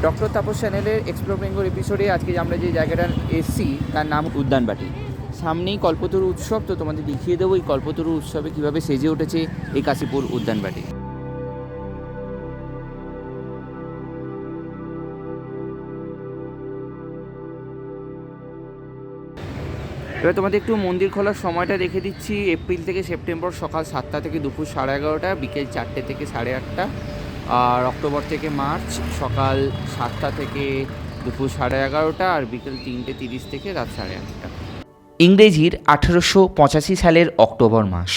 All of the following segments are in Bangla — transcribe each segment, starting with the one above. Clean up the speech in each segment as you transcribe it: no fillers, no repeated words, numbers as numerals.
ডক্টর তাপস চ্যানেলের এক্সপ্লোর বেঙ্গল এপিসোডে আজকে আমরা যে জায়গাটা এসছি তার নাম উদ্যানবাটি। সামনেই কল্পতরু উৎসব, তো তোমাদের দেখিয়ে দেবো এই কল্পতরু উৎসবে কীভাবে সেজে উঠেছে এই কাশীপুর উদ্যানবাটি। এবার তোমাদের একটু মন্দির খোলার সময়টা দেখে দিচ্ছি। এপ্রিল থেকে সেপ্টেম্বর সকাল 7টা থেকে দুপুর 11:30, বিকেল 4টে থেকে 8:30। আর অক্টোবর থেকে মার্চ সকাল 7টা থেকে দুপুর 11:30, আর বিকেল 3টে 30 থেকে রাত 8:30। ইংরেজির 1885 সালের অক্টোবর মাস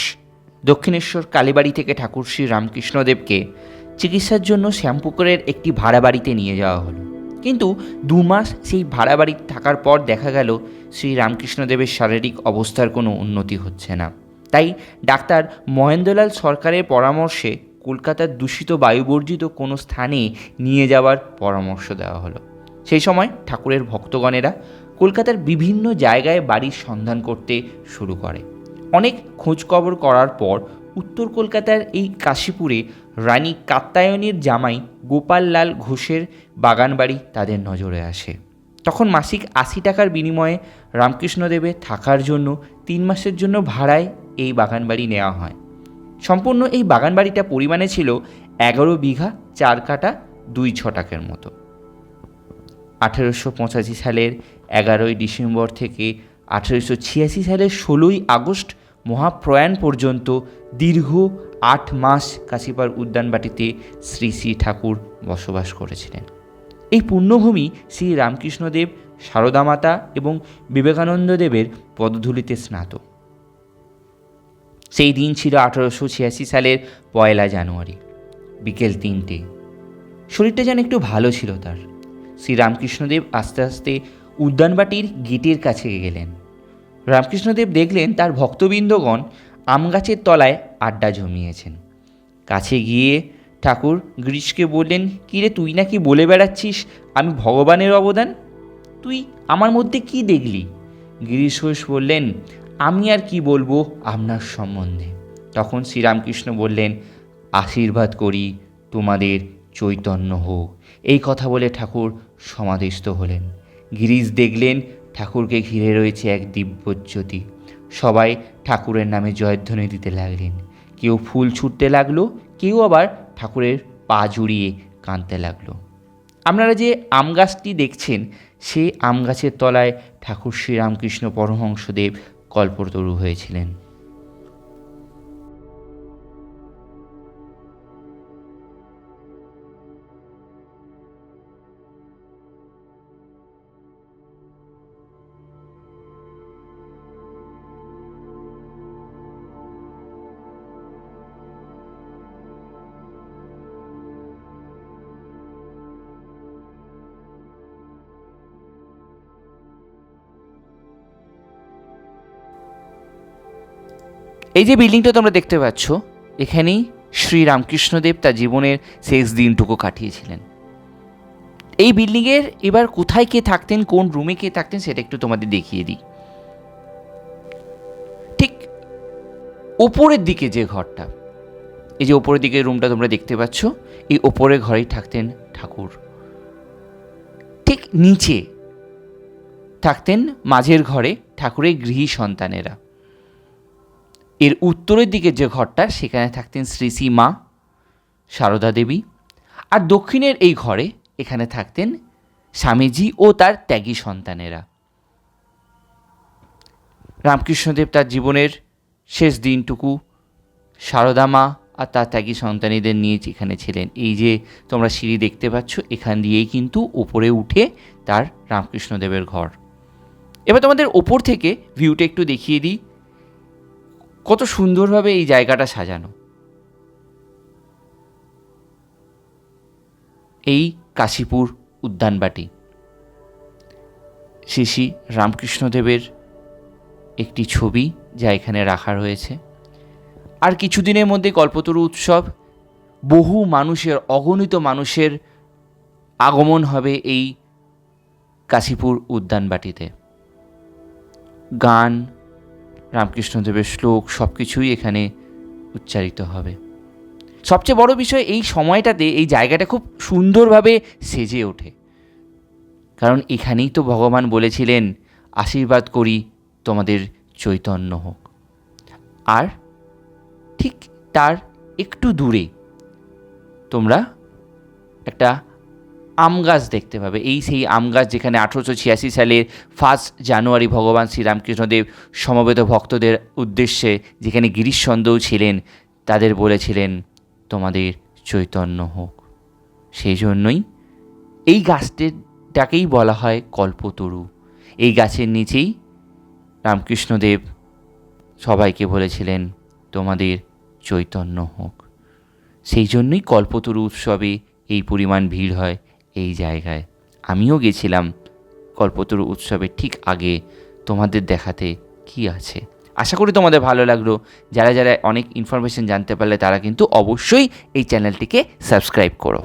দক্ষিণেশ্বর কালীবাড়ি থেকে ঠাকুর শ্রী রামকৃষ্ণদেবকে চিকিৎসার জন্য শ্যামপুকুরের একটি ভাড়া বাড়িতে নিয়ে যাওয়া হলো। কিন্তু 2 মাস সেই ভাড়া বাড়ি থাকার পর দেখা গেল শ্রী রামকৃষ্ণদেবের শারীরিক অবস্থার কোনো উন্নতি হচ্ছে না। তাই ডাক্তার মহেন্দ্রলাল সরকারের পরামর্শে কলকাতার দূষিত বায়ুবর্জিত কোনো স্থানে নিয়ে যাওয়ার পরামর্শ দেওয়া হলো। সেই সময় ঠাকুরের ভক্তগণেরা কলকাতার বিভিন্ন জায়গায় বাড়ির সন্ধান করতে শুরু করে। অনেক খোঁজখবর করার পর উত্তর কলকাতার এই কাশীপুরে রানী কাত্যায়নীর জামাই গোপাললাল ঘোষের বাগানবাড়ি তাদের নজরে আসে। তখন মাসিক 80 টাকার বিনিময়ে রামকৃষ্ণদেবের থাকার জন্য 3 মাসের জন্য ভাড়ায় এই বাগানবাড়ি নেওয়া হয়। সম্পূর্ণ এই বাগানবাড়িটা পরিমাণে ছিল 11 বিঘা 4 কাঠা 2 ছটাকের মতো। 1885 সালের 11ই ডিসেম্বর থেকে 1886 সালের 16ই আগস্ট মহাপ্রয়াণ পর্যন্ত দীর্ঘ 8 মাস কাশীপুর উদ্যানবাটিতে শ্রী শ্রী ঠাকুর বসবাস করেছিলেন। এই পুণ্যভূমি শ্রী রামকৃষ্ণদেব, সারদা মাতা এবং বিবেকানন্দ দেবের পদধূলিতে স্নাত। সেই দিন ছিল 1886 সালের 1 জানুয়ারি, বিকেল 3টে। শরীরটা যেন একটু ভালো ছিল তার। শ্রী রামকৃষ্ণদেব আস্তে আস্তে উদ্যানবাটির গেটের কাছে গেলেন। রামকৃষ্ণদেব দেখলেন তার ভক্তবৃন্দগণ আম গাছের তলায় আড্ডা জমিয়েছেন। কাছে গিয়ে ঠাকুর গিরিশকে বললেন, কিরে তুই নাকি বলে বেড়াচ্ছিস আমি ভগবানের অবদান, তুই আমার মধ্যে কি দেখলি? গিরিশ ঘোষ বললেন, আমি আর কি বলবো আপনার সম্বন্ধে। তখন শ্রীরামকৃষ্ণ বললেন, আশীর্বাদ করি তোমাদের চৈতন্য হোক। এই কথা বলে ঠাকুর সমাধিস্থ হলেন। গিরিশ দেখলেন ঠাকুরকে ঘিরে রয়েছে এক দিব্যজ্যোতি। সবাই ঠাকুরের নামে জয়ধ্বনি দিতে লাগলেন। কেউ ফুল ছুটতে লাগলো, কেউ আবার ঠাকুরের পা জুড়িয়ে কাঁদতে লাগলো। আপনারা যে আম গাছটি দেখছেন সে আম গাছের তলায় ঠাকুর শ্রীরামকৃষ্ণ পরমহংসদেব কল্পতরু হয়েছিলেন। এই যে বিল্ডিংটা তোমরা দেখতে পাচ্ছ, এখানেই শ্রী রামকৃষ্ণদেব তার জীবনের শেষ দিনটুকু কাটিয়েছিলেন। এই বিল্ডিংয়ের এবার কোথায় কে থাকতেন, কোন রুমে কে থাকতেন সেটা একটু তোমাদের দেখিয়ে দিই। ঠিক ওপরের দিকে যে ঘরটা, এই যে ওপরের দিকে রুমটা তোমরা দেখতে পাচ্ছ, এই ওপরের ঘরেই থাকতেন ঠাকুর। ঠিক নিচে থাকতেন মাঝের ঘরে ঠাকুরের গৃহী সন্তানেরা। এর উত্তরের দিকে যে ঘরটা সেখানে থাকতেন শ্রী শ্রী মা সারদা দেবী। আর দক্ষিণের এই ঘরে এখানে থাকতেন স্বামীজি ও তার ত্যাগী সন্তানেরা। রামকৃষ্ণদেব তার জীবনের শেষ দিনটুকু সারদা মা আর তার ত্যাগী সন্তানীদের নিয়ে এখানে ছিলেন। এই যে তোমরা সিঁড়ি দেখতে পাচ্ছ, এখান দিয়েই কিন্তু উপরে উঠে তার রামকৃষ্ণদেবের ঘর। এবার তোমাদের ওপর থেকে ভিউটা একটু দেখিয়ে দিই, কত সুন্দরভাবে এই জায়গাটা সাজানো। এই কাশীপুর উদ্যানবাটি শ্রী শ্রী রামকৃষ্ণদেবের একটি ছবি যা এখানে রাখা রয়েছে। আর কিছুদিনের মধ্যে কল্পতরু উৎসব, বহু মানুষের, অগণিত মানুষের আগমন হবে এই কাশীপুর উদ্যানবাটিতে। গান, রামকৃষ্ণদেবের শ্লোক সব কিছুই এখানে উচ্চারিত হবে। সবচেয়ে বড় বিষয়, এই সময়টাতে এই জায়গাটা খুব সুন্দরভাবে সেজে ওঠে, কারণ এখানেই তো ভগবান বলেছিলেন আশীর্বাদ করি তোমাদের চৈতন্য হোক। আর ঠিক তার একটু দূরে তোমরা একটা আম গাছ দেখতে পাবে। এই সেই আম গাছ যেখানে 1886 সালের 1 জানুয়ারি ভগবান শ্রীরামকৃষ্ণদেব সমবেত ভক্তদের উদ্দেশ্যে, যেখানে গিরিশচন্দ্রও ছিলেন, তাদের বলেছিলেন তোমাদের চৈতন্য হোক। সেই জন্যই এই গাছটাকেই বলা হয় কল্পতরু। এই গাছের নিচেই রামকৃষ্ণদেব সবাইকে বলেছিলেন তোমাদের চৈতন্য হোক। সেই জন্যই কল্পতরু উৎসবে এই পরিমাণ ভিড় হয় এই জায়গায়। আমিও গেছিলাম কল্পতরু উৎসবের ঠিক আগে তোমাদের দেখাতে কি আছে। আশা করি তোমাদের ভালো লাগলো। যারা যারা অনেক ইনফরমেশন জানতে পারলে তারা কিন্তু অবশ্যই এই চ্যানেলটিকে সাবস্ক্রাইব করো।